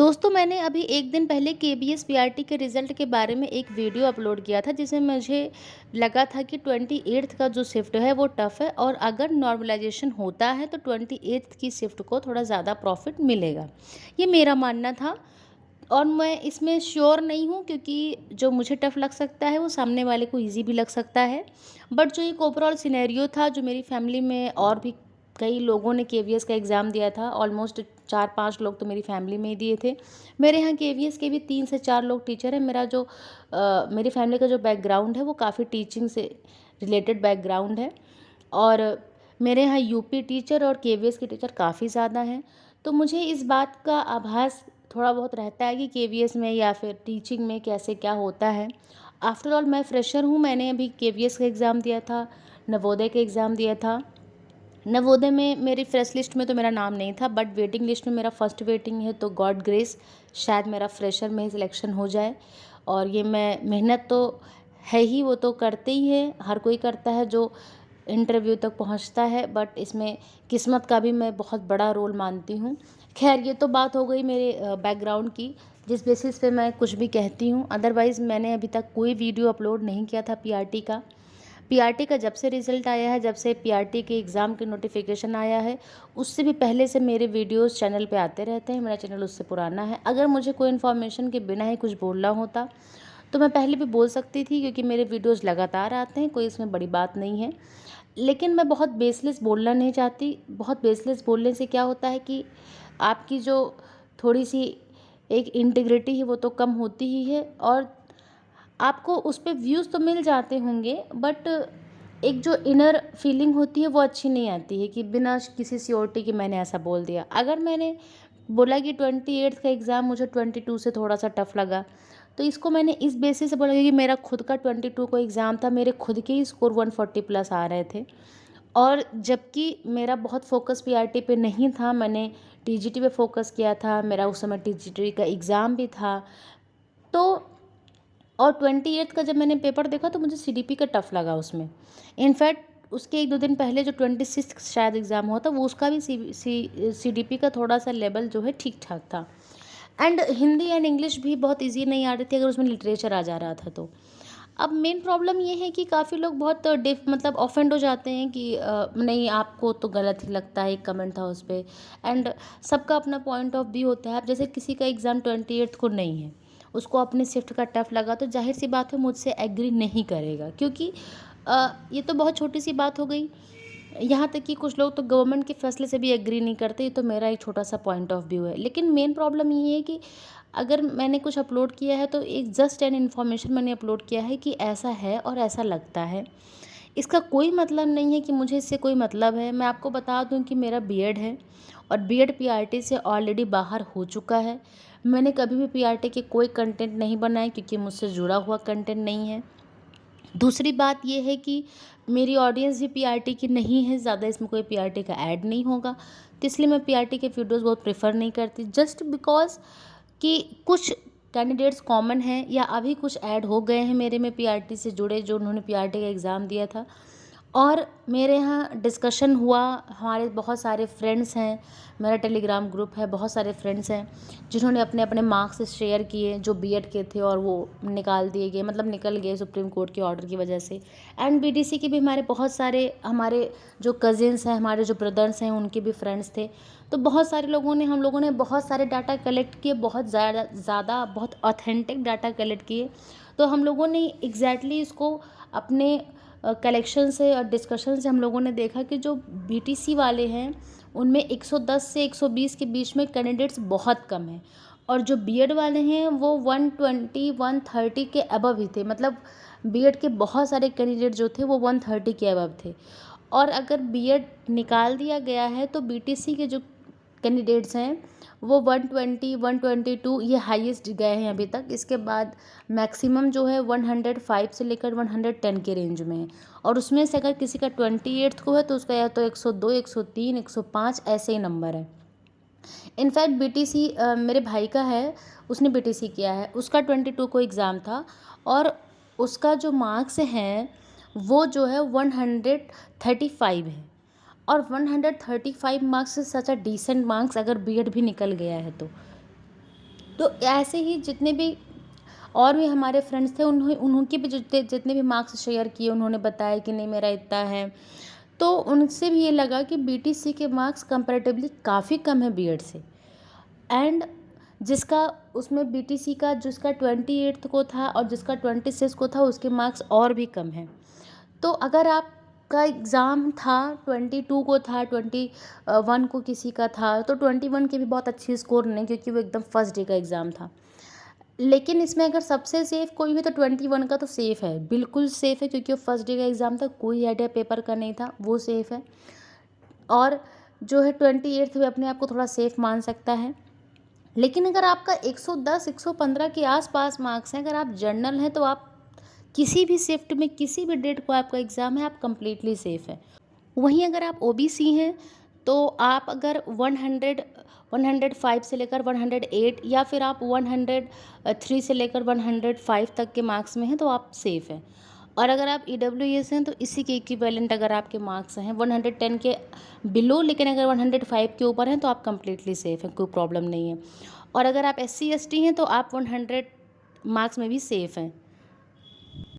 दोस्तों मैंने अभी एक दिन पहले केबीएस पीआरटी के रिज़ल्ट के बारे में एक वीडियो अपलोड किया था जिसमें मुझे लगा था कि 28th का जो शिफ्ट है वो टफ़ है और अगर नॉर्मलाइजेशन होता है तो 28th की शिफ्ट को थोड़ा ज़्यादा प्रॉफिट मिलेगा। ये मेरा मानना था और मैं इसमें श्योर नहीं हूँ क्योंकि जो मुझे टफ़ लग सकता है वो सामने वाले को ईज़ी भी लग सकता है। बट जो एक ओवरऑल सिनेरियो था जो मेरी फैमिली में और भी कई लोगों ने केवीएस का एग्ज़ाम दिया था। ऑलमोस्ट 4-5 लोग तो मेरी फैमिली में ही दिए थे। मेरे यहाँ केवीएस के भी 3 से 4 लोग टीचर हैं। मेरी फैमिली का जो बैकग्राउंड है वो काफ़ी टीचिंग से रिलेटेड बैकग्राउंड है और मेरे यहाँ यूपी टीचर और केवीएस के टीचर काफ़ी ज़्यादा हैं। तो मुझे इस बात का आभास थोड़ा बहुत रहता है कि केवीएस में या फिर टीचिंग में कैसे क्या होता है। आफ्टर ऑल मैं फ्रेशर हूँ। मैंने अभी केवीएस का एग्ज़ाम दिया था, नवोदय का एग्ज़ाम दिया था। नवोदय में मेरी फ्रेश लिस्ट में तो मेरा नाम नहीं था बट वेटिंग लिस्ट में मेरा फर्स्ट वेटिंग है, तो गॉड ग्रेस शायद मेरा फ्रेशर में ही सिलेक्शन हो जाए। और ये मैं मेहनत तो है ही, वो तो करते ही है, हर कोई करता है जो इंटरव्यू तक पहुंचता है, बट इसमें किस्मत का भी मैं बहुत बड़ा रोल मानती हूँ। खैर ये तो बात हो गई मेरे बैकग्राउंड की, जिस बेसिस पे मैं कुछ भी कहती हूँ। अदरवाइज़ मैंने अभी तक कोई वीडियो अपलोड नहीं किया था पीआरटी का। पीआरटी का जब से रिज़ल्ट आया है, जब से पीआरटी के एग्ज़ाम की नोटिफिकेशन आया है, उससे भी पहले से मेरे वीडियोस चैनल पे आते रहते हैं। मेरा चैनल उससे पुराना है। अगर मुझे कोई इन्फॉर्मेशन के बिना ही कुछ बोलना होता तो मैं पहले भी बोल सकती थी क्योंकि मेरे वीडियोस लगातार आते हैं, कोई इसमें बड़ी बात नहीं है। लेकिन मैं बहुत बेसलेस बोलना नहीं चाहती। बहुत बेसलेस बोलने से क्या होता है कि आपकी जो थोड़ी सी एक इंटीग्रिटी है वो तो कम होती ही है और आपको उस पे व्यूज़ तो मिल जाते होंगे बट एक जो इनर फीलिंग होती है वो अच्छी नहीं आती है कि बिना किसी श्योरिटी कि मैंने ऐसा बोल दिया। अगर मैंने बोला कि 28th का एग्ज़ाम मुझे 22 से थोड़ा सा टफ लगा, तो इसको मैंने इस बेसिस से बोला क्योंकि मेरा खुद का 22 को एग्ज़ाम था, मेरे खुद के ही स्कोर 140 प्लस आ रहे थे और जबकि मेरा बहुत फोकस पीआरटी पे नहीं था, मैंने टीजीटी पे फोकस किया था। मेरा उस समय टीजीटी का एग्ज़ाम भी था। तो और 28th का जब मैंने पेपर देखा तो मुझे सीडीपी का टफ लगा उसमें। इनफैक्ट उसके 1-2 दिन पहले जो 26th शायद एग्ज़ाम हुआ था वो उसका भी सीडीपी का थोड़ा सा लेवल जो है ठीक ठाक था। एंड हिंदी एंड इंग्लिश भी बहुत ईजी नहीं आ रही थी अगर उसमें लिटरेचर आ जा रहा था तो। अब मेन प्रॉब्लम ये है कि काफ़ी लोग बहुत मतलब ऑफेंड हो जाते हैं कि नहीं आपको तो गलत ही लगता है, एक कमेंट था उस पे। एंड सबका अपना पॉइंट ऑफ व्यू होता है। अब जैसे किसी का एग्ज़ाम 28th को नहीं है, उसको अपने शिफ्ट का टफ लगा तो जाहिर सी बात है मुझसे एग्री नहीं करेगा क्योंकि ये तो बहुत छोटी सी बात हो गई। यहाँ तक कि कुछ लोग तो गवर्नमेंट के फैसले से भी एग्री नहीं करते। ये तो मेरा एक छोटा सा पॉइंट ऑफ व्यू है। लेकिन मेन प्रॉब्लम ये है कि अगर मैंने कुछ अपलोड किया है तो एक जस्ट एन इन्फॉर्मेशन मैंने अपलोड किया है कि ऐसा है और ऐसा लगता है। इसका कोई मतलब नहीं है कि मुझे इससे कोई मतलब है। मैं आपको बता दूं कि मेरा बीएड है और बीएड पीआरटी से ऑलरेडी बाहर हो चुका है। मैंने कभी भी पीआरटी के कोई कंटेंट नहीं बनाए क्योंकि मुझसे जुड़ा हुआ कंटेंट नहीं है। दूसरी बात ये है कि मेरी ऑडियंस भी पीआरटी की नहीं है ज़्यादा, इसमें कोई पीआरटी का ऐड नहीं होगा, तो इसलिए मैं पीआरटी के वीडियोस बहुत प्रेफर नहीं करती। जस्ट बिकॉज कि कुछ कैंडिडेट्स कॉमन हैं या अभी कुछ ऐड हो गए हैं मेरे में पीआरटी से जुड़े जो उन्होंने पीआरटी का एग्ज़ाम दिया था और मेरे यहाँ डिस्कशन हुआ। हमारे बहुत सारे फ्रेंड्स हैं, मेरा टेलीग्राम ग्रुप है, बहुत सारे फ्रेंड्स हैं जिन्होंने अपने अपने मार्क्स शेयर किए जो बीएड के थे और वो निकाल दिए गए, मतलब निकल गए सुप्रीम कोर्ट के ऑर्डर की वजह से। एंड बीडीसी के भी हमारे बहुत सारे, हमारे जो कज़िन्स हैं, हमारे जो ब्रदर्स हैं, उनके भी फ्रेंड्स थे। तो बहुत सारे लोगों ने, हम लोगों ने बहुत सारे डाटा कलेक्ट किए, बहुत ज़्यादा बहुत ऑथेंटिक डाटा कलेक्ट किए। तो हम लोगों ने एग्जैक्टली इसको अपने कलेक्शन से और डिस्कशन से हम लोगों ने देखा कि जो बीटीसी वाले हैं उनमें 110 से 120 के बीच में कैंडिडेट्स बहुत कम हैं और जो बीएड वाले हैं वो 120 130 के अबव ही थे। मतलब बीएड के बहुत सारे कैंडिडेट जो थे वो 130 के अबव थे और अगर बीएड निकाल दिया गया है तो बीटीसी के जो कैंडिडेट्स हैं वो 120 122 ये हाईएस्ट गए हैं अभी तक। इसके बाद मैक्सिमम जो है 105 से लेकर 110 के रेंज में है और उसमें से अगर किसी का 28th को है तो उसका या तो 102 103 105 ऐसे ही नंबर है। इनफैक्ट बीटीसी मेरे भाई का है, उसने बीटीसी किया है, उसका 22 को एग्ज़ाम था और उसका जो मार्क्स हैं वो जो है 135 है और 135 मार्क्स से सच अ डिसेंट मार्क्स अगर बीएड भी निकल गया है तो। तो ऐसे ही जितने भी और भी हमारे फ्रेंड्स थे उनके भी जितने भी मार्क्स शेयर किए, उन्होंने बताया कि नहीं मेरा इतना है। तो उनसे भी ये लगा कि बीटीसी के मार्क्स कंपैरेटिवली काफ़ी कम है बीएड से। एंड जिसका उसमें बीटीसी का जिसका 28th को था और जिसका 26 को था, उसके मार्क्स और भी कम हैं। तो अगर आपका एग्ज़ाम था 22 को था, 21 को किसी का था, तो 21 के भी बहुत अच्छी स्कोर नहीं, क्योंकि वो एकदम फर्स्ट डे का एग्ज़ाम था। लेकिन इसमें अगर सबसे सेफ़ कोई भी तो 21 का तो सेफ़ है, बिल्कुल सेफ़ है, क्योंकि वो फर्स्ट डे का एग्ज़ाम था, कोई आइडिया पेपर का नहीं था, वो सेफ़ है। और जो है 28th भी अपने आप को थोड़ा सेफ़ मान सकता है। लेकिन अगर आपका 110 115 के आस-पास मार्क्स हैं, अगर आप जनरल हैं, तो आप किसी भी शिफ्ट में किसी भी डेट को आपका एग्ज़ाम है, आप कंप्लीटली सेफ़ हैं। वहीं अगर आप ओबीसी हैं, तो आप अगर 105 से लेकर 108 या फिर आप 103 से लेकर 105 तक के मार्क्स में हैं, तो आप सेफ़ हैं। और अगर आप ईडब्ल्यूएस हैं, तो इसी के इक्विवेलेंट अगर आपके मार्क्स हैं 110 के बिलो, लेकिन अगर 105 के ऊपर हैं, तो आप कंप्लीटली सेफ़ हैं, कोई प्रॉब्लम नहीं है। और अगर आप एससी एसटी हैं, तो आप 100 मार्क्स में भी सेफ़ हैं।